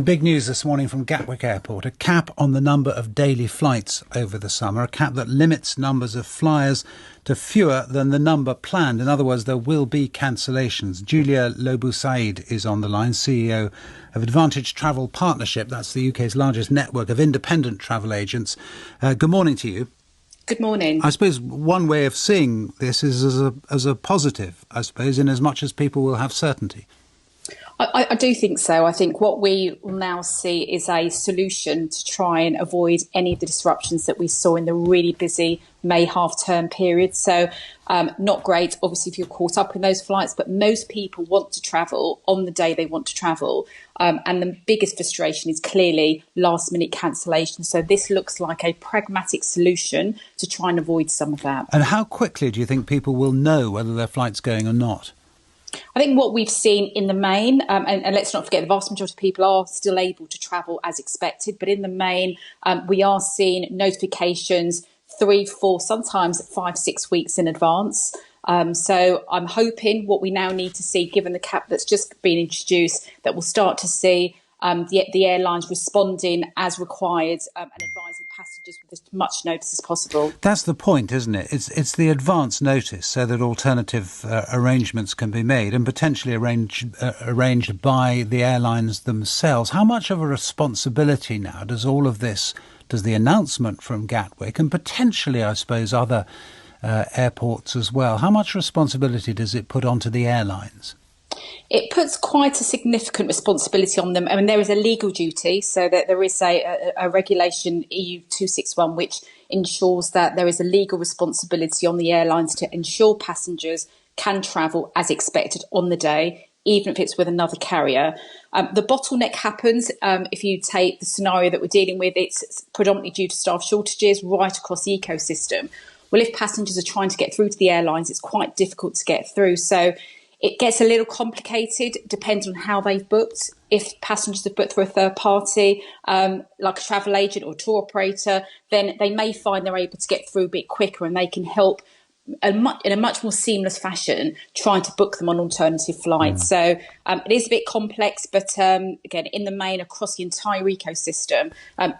Big news this morning from Gatwick Airport, a cap on the number of daily flights over the summer, a cap that limits numbers of flyers to fewer than the number planned. In other words, there will be cancellations. Julia Lo Bue-Said is on the line, CEO of Advantage Travel Partnership. That's the UK's largest network of independent travel agents. Good morning to you. Good morning. I suppose one way of seeing this is as a positive, I suppose, in as much as people will have certainty. I do think so. I think what we will now see is a solution to try and avoid any of the disruptions that we saw in the really busy May half-term period. So not great, obviously, if you're caught up in those flights, but most people want to travel on the day they want to travel. And the biggest frustration is clearly last-minute cancellation. So this looks like a pragmatic solution to try and avoid some of that. And how quickly do you think people will know whether their flight's going or not? I think what we've seen in the main, and let's not forget the vast majority of people are still able to travel as expected, but in the main, we are seeing notifications 3, 4, sometimes 5, 6 weeks in advance. So I'm hoping what we now need to see, given the cap that's just been introduced, that we'll start to see the airlines responding as required and advising passengers with as much notice as possible. That's the point, isn't it? It's the advance notice so that alternative arrangements can be made and potentially arranged by the airlines themselves. How much of a responsibility now does all of this, does the announcement from Gatwick and potentially, I suppose, other airports as well, how much responsibility does it put onto the airlines? It puts quite a significant responsibility on them. I mean, there is a legal duty, so that there is a regulation EU 261 which ensures that there is a legal responsibility on the airlines to ensure passengers can travel as expected on the day, even if it's with another carrier. The bottleneck happens if you take the scenario that we're dealing with. It's predominantly due to staff shortages right across the ecosystem. Well, if passengers are trying to get through to the airlines, it's quite difficult to get through. So it gets a little complicated depending on how they've booked. If passengers have booked through a third party, like a travel agent or tour operator, then they may find they're able to get through a bit quicker and they can help in a much more seamless fashion trying to book them on alternative flights. So it is a bit complex, but again, in the main, across the entire ecosystem,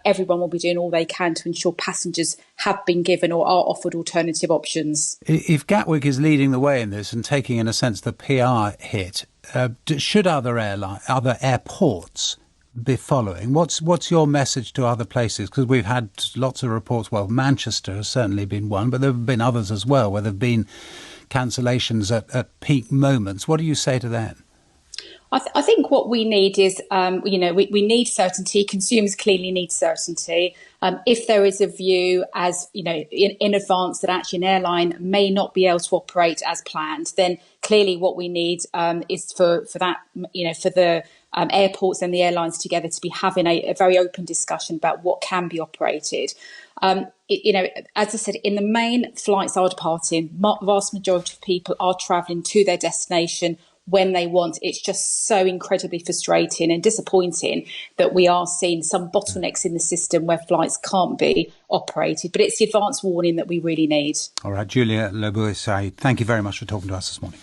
everyone will be doing all they can to ensure passengers have been given or are offered alternative options. If Gatwick is leading the way in this and taking, in a sense, the PR hit, should other airports be following? What's your message to other places? Because we've had lots of reports. Well, Manchester has certainly been one, but there have been others as well where there have been cancellations at peak moments. What do you say to that? I think what we need is, we need certainty. Consumers clearly need certainty. If there is a view as, in advance that actually an airline may not be able to operate as planned, then clearly what we need is for that, for the airports and the airlines together to be having a very open discussion about what can be operated. As I said, in the main, flights are departing. Vast majority of people are travelling to their destination when they want. It's just so incredibly frustrating and disappointing that we are seeing some bottlenecks in the system where flights can't be operated. But it's the advance warning that we really need. All right, Julia Lo Bue-Said, thank you very much for talking to us this morning.